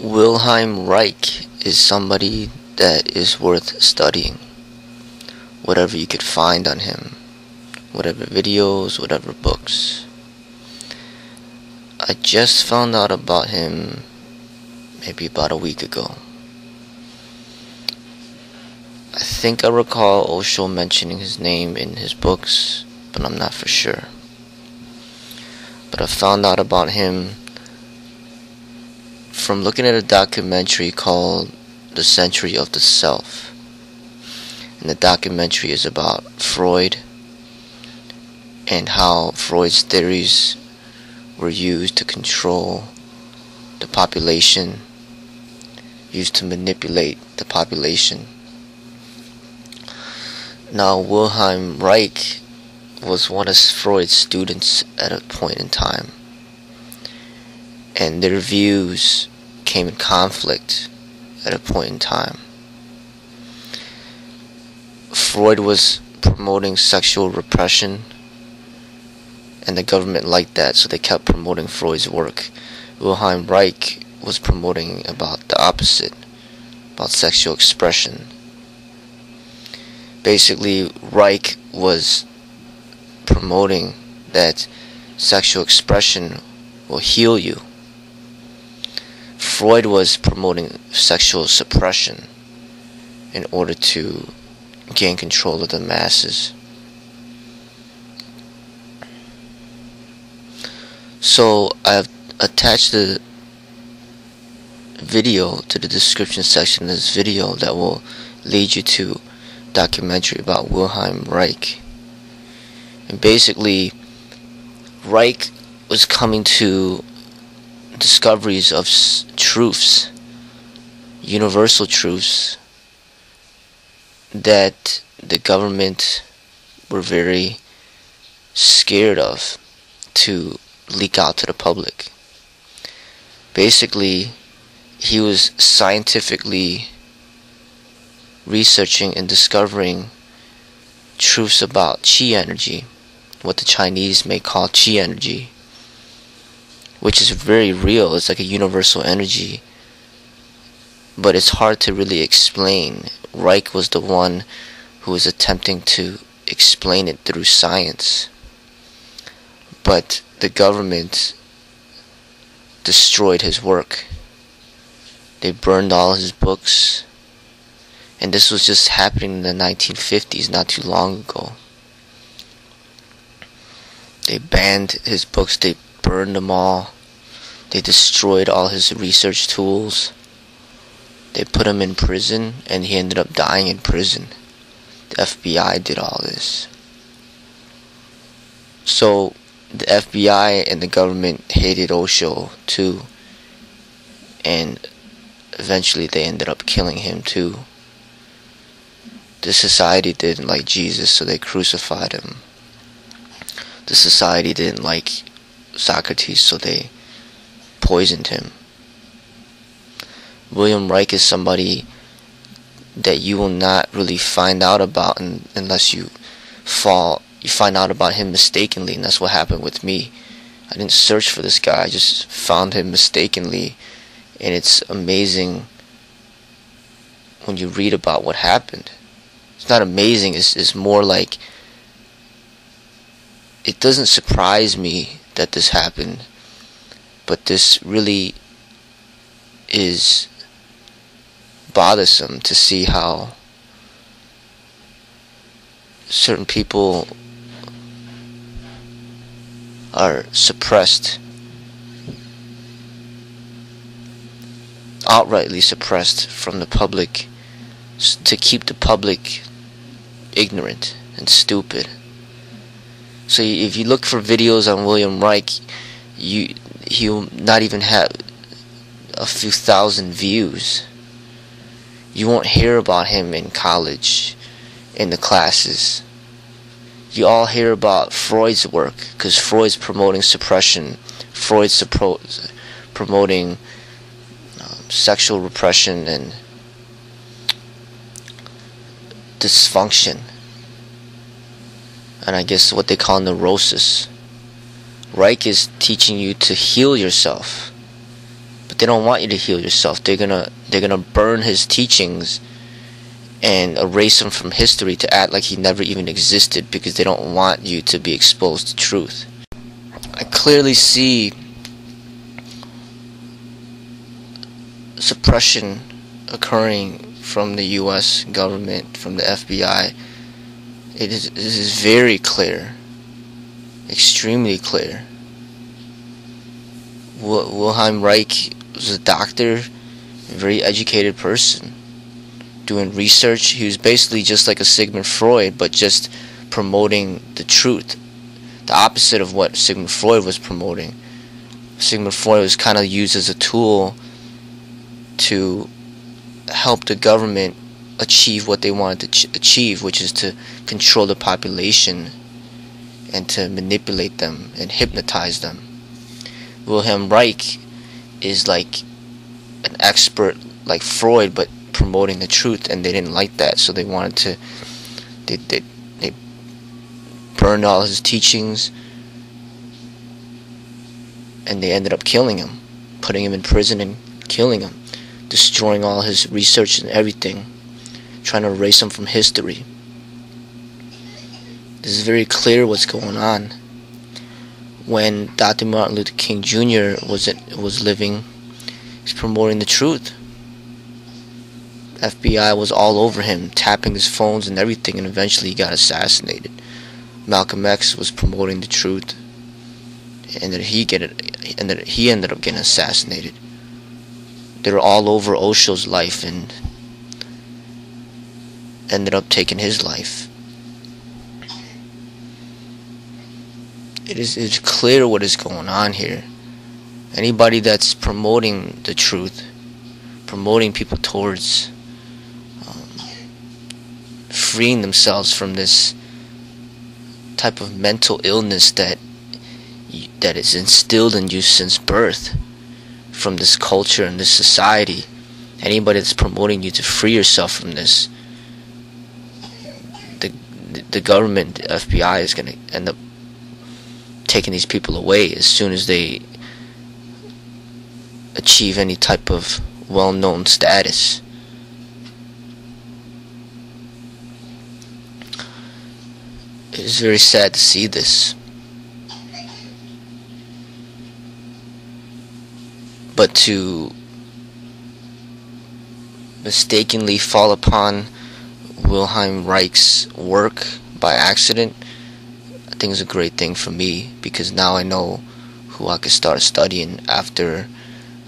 Wilhelm Reich is somebody that is worth studying. Whatever you could find on him, whatever videos, whatever books. I just found out about him maybe about a week ago. I think I recall Osho mentioning his name in his books, but I'm not for sure. But I found out about him from looking at a documentary called The Century of the Self. And the documentary is about Freud and how Freud's theories were used to control the population, used to manipulate the population. Now, Wilhelm Reich was one of Freud's students at a point in time, and their views came in conflict at a point in time. Freud was promoting sexual repression, and the government liked that, so they kept promoting Freud's work. Wilhelm Reich was promoting about the opposite, about sexual expression. Basically, Reich was promoting that sexual expression will heal you. Freud was promoting sexual suppression in order to gain control of the masses. So I've attached the video to the description section of this video that will lead you to a documentary about Wilhelm Reich. And basically, Reich was coming to discoveries of truths, universal truths, that the government were very scared of to leak out to the public. Basically, he was scientifically researching and discovering truths about chi energy, what the Chinese may call chi energy, which is very real. It's like a universal energy, but it's hard to really explain. Reich was the one who was attempting to explain it through science, but the government destroyed his work. They burned all his books, and this was just happening in the 1950s, not too long ago. They banned his books, they burned them all, they destroyed all his research tools, they put him in prison, and he ended up dying in prison. The FBI did all this. So the FBI and the government hated Osho too, and eventually they ended up killing him too. The society didn't like Jesus, so they crucified him. The society didn't like Socrates, so they poisoned him. Wilhelm Reich is somebody that you will not really find out about unless you find out about him mistakenly, and that's what happened with me. I didn't search for this guy, I just found him mistakenly, and it's amazing when you read about what happened. It's not amazing, it's more like, it doesn't surprise me that this happened, but this really is bothersome to see how certain people are suppressed, outrightly suppressed from the public, to keep the public ignorant and stupid. So if you look for videos on Wilhelm Reich, he'll not even have a few thousand views. You won't hear about him in college, in the classes. You all hear about Freud's work, because Freud's promoting suppression. Freud's promoting sexual repression and dysfunction, and I guess what they call neurosis. Reich is teaching you to heal yourself, But they don't want you to heal yourself. They're gonna burn his teachings and erase him from history to act like he never even existed, because they don't want you to be exposed to truth. I clearly see suppression occurring from the US government, from the FBI. It is very clear, extremely clear. Wilhelm Reich was a doctor, a very educated person, doing research. He was basically just like a Sigmund Freud, but just promoting the truth, the opposite of what Sigmund Freud was promoting. Sigmund Freud was kind of used as a tool to help the government achieve what they wanted to achieve, which is to control the population and to manipulate them and hypnotize them. Wilhelm Reich is like an expert like Freud, but promoting the truth, and they didn't like that, so they wanted to they burned all his teachings, and they ended up killing him, putting him in prison and killing him, destroying all his research and everything, trying to erase him from history. This is very clear what's going on. When Dr. Martin Luther King Jr. was living, he's promoting the truth. FBI was all over him, tapping his phones and everything, and eventually he got assassinated. Malcolm X was promoting the truth, and that he ended up getting assassinated. They were all over Osho's life and ended up taking his life. It's clear what is going on here. Anybody that's promoting the truth, promoting people towards freeing themselves from this type of mental illness that is instilled in you since birth, from this culture and this society, anybody that's promoting you to free yourself from this, the government, the FBI, is going to end up taking these people away as soon as they achieve any type of well-known status. It is very sad to see this. But to mistakenly fall upon Wilhelm Reich's work by accident, I think is a great thing for me, because now I know who I could start studying after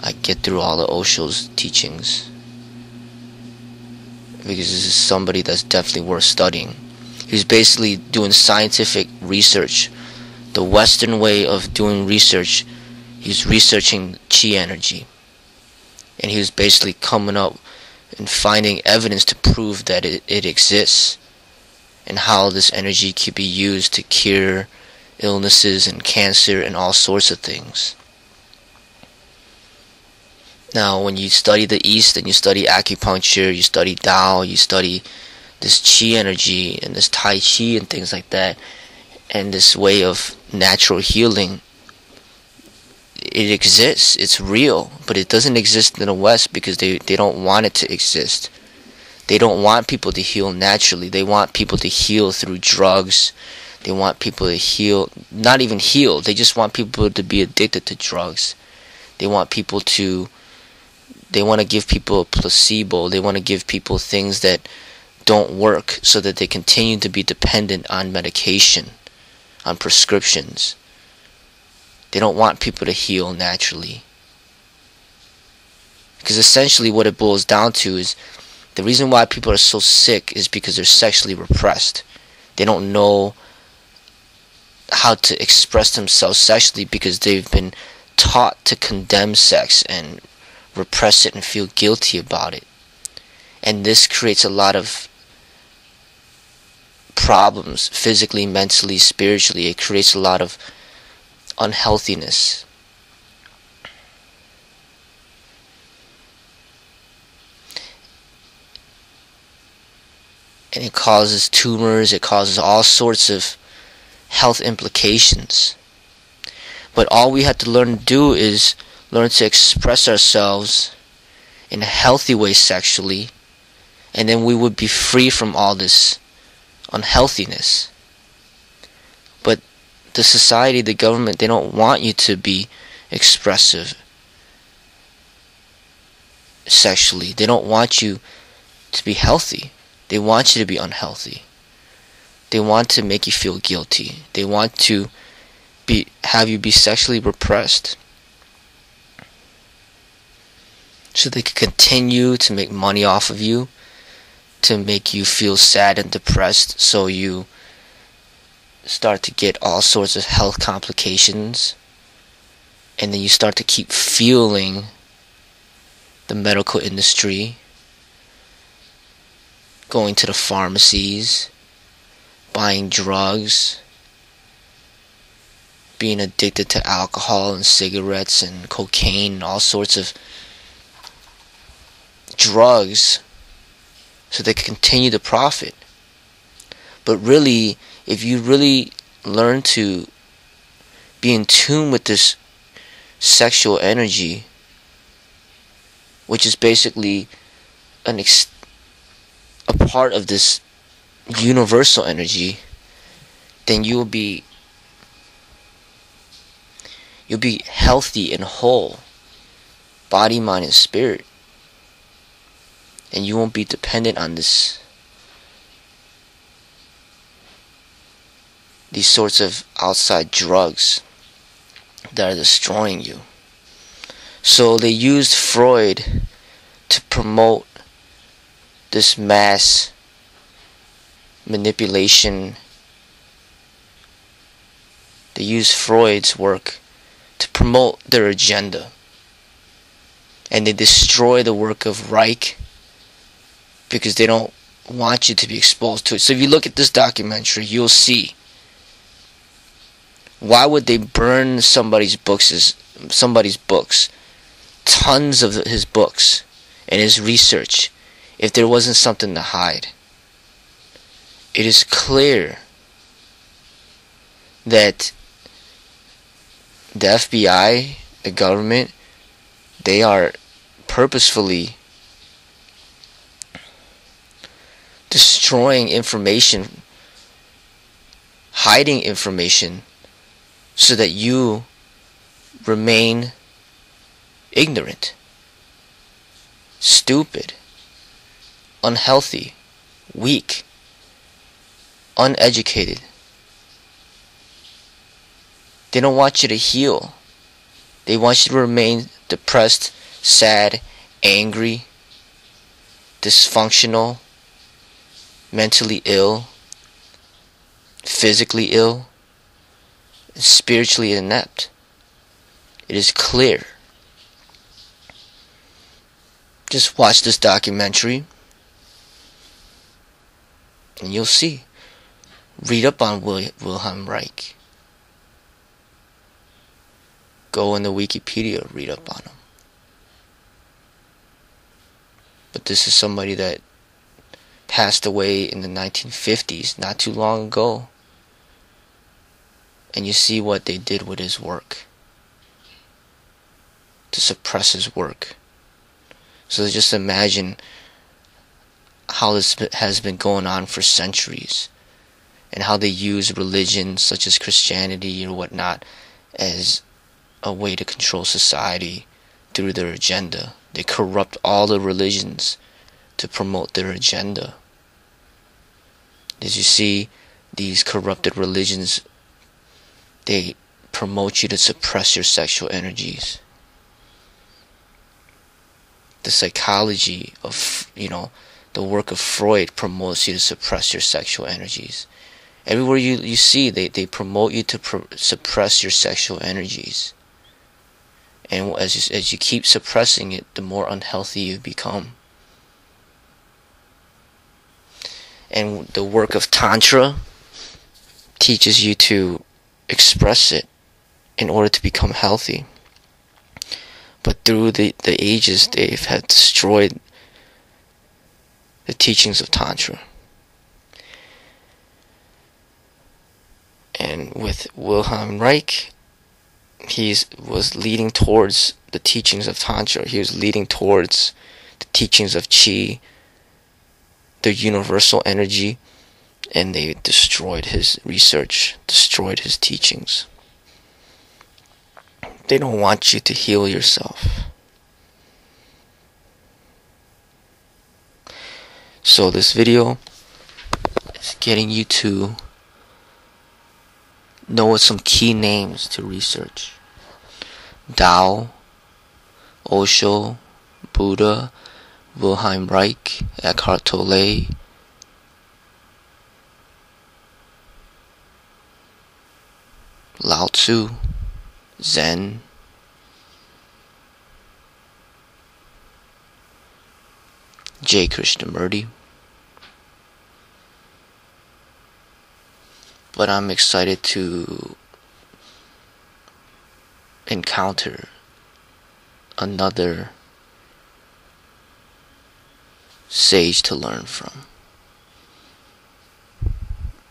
I get through all of Osho's teachings. Because this is somebody that's definitely worth studying. He was basically doing scientific research. The Western way of doing research, he was researching chi energy. And he was basically coming up and finding evidence to prove that it exists, and how this energy could be used to cure illnesses and cancer and all sorts of things. Now, when you study the East and you study acupuncture, you study Tao, you study this chi energy and this Tai Chi and things like that, and this way of natural healing, it exists, it's real, but it doesn't exist in the West because they don't want it to exist. They don't want people to heal naturally. They want people to heal through drugs. They want people to heal, not even heal, they just want people to be addicted to drugs. They want to give people a placebo. They want to give people things that don't work so that they continue to be dependent on medication, on prescriptions. They don't want people to heal naturally. Because essentially what it boils down to is, the reason why people are so sick is because they're sexually repressed. They don't know how to express themselves sexually because they've been taught to condemn sex and repress it and feel guilty about it. And this creates a lot of problems physically, mentally, spiritually. It creates a lot of unhealthiness. And it causes tumors, it causes all sorts of health implications. But all we have to learn to do is learn to express ourselves in a healthy way sexually, and then we would be free from all this unhealthiness. But the society, the government, they don't want you to be expressive sexually. They don't want you to be healthy. They want you to be unhealthy. They want to make you feel guilty. They want to have you be sexually repressed, so they can continue to make money off of you, to make you feel sad and depressed, so you start to get all sorts of health complications, and then you start to keep fueling the medical industry, going to the pharmacies, buying drugs, being addicted to alcohol and cigarettes and cocaine and all sorts of drugs, so they can continue to profit. But really, if you really learn to be in tune with this sexual energy, which is basically a part of this universal energy, then you'll be healthy and whole, body, mind, and spirit. And you won't be dependent on these sorts of outside drugs that are destroying you. So they used Freud to promote this mass manipulation. They used Freud's work to promote their agenda. And they destroy the work of Reich because they don't want you to be exposed to it. So if you look at this documentary, you'll see, why would they burn somebody's books, tons of his books and his research, if there wasn't something to hide? It is clear that the FBI, the government, they are purposefully destroying information, hiding information, so that you remain ignorant, stupid, unhealthy, weak, uneducated. They don't want you to heal. They want you to remain depressed, sad, angry, dysfunctional, mentally ill, physically ill, and spiritually inept. It is clear. Just watch this documentary and you'll see. Read up on Wilhelm Reich. Go in the Wikipedia, read up on him. But this is somebody that passed away in the 1950s, not too long ago. And you see what they did with his work, to suppress his work. So just imagine how this has been going on for centuries, and how they use religion such as Christianity or whatnot as a way to control society through their agenda. They corrupt all the religions to promote their agenda. As you see, these corrupted religions, they promote you to suppress your sexual energies. The psychology of, the work of Freud promotes you to suppress your sexual energies. Everywhere you see, they promote you to suppress your sexual energies. And as you keep suppressing it, the more unhealthy you become. And the work of Tantra teaches you to express it in order to become healthy. But through the ages, they have destroyed the teachings of Tantra. And with Wilhelm Reich, he was leading towards the teachings of Tantra. He was leading towards the teachings of Qi, the universal energy, and they destroyed his research, destroyed his teachings. They don't want you to heal yourself. So this video is getting you to know some key names to research. Tao, Osho, Buddha, Wilhelm Reich, Eckhart Tolle, Lao Tzu, Zen, J. Krishnamurti. But I'm excited to encounter another sage to learn from.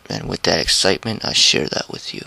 And with that excitement, I share that with you.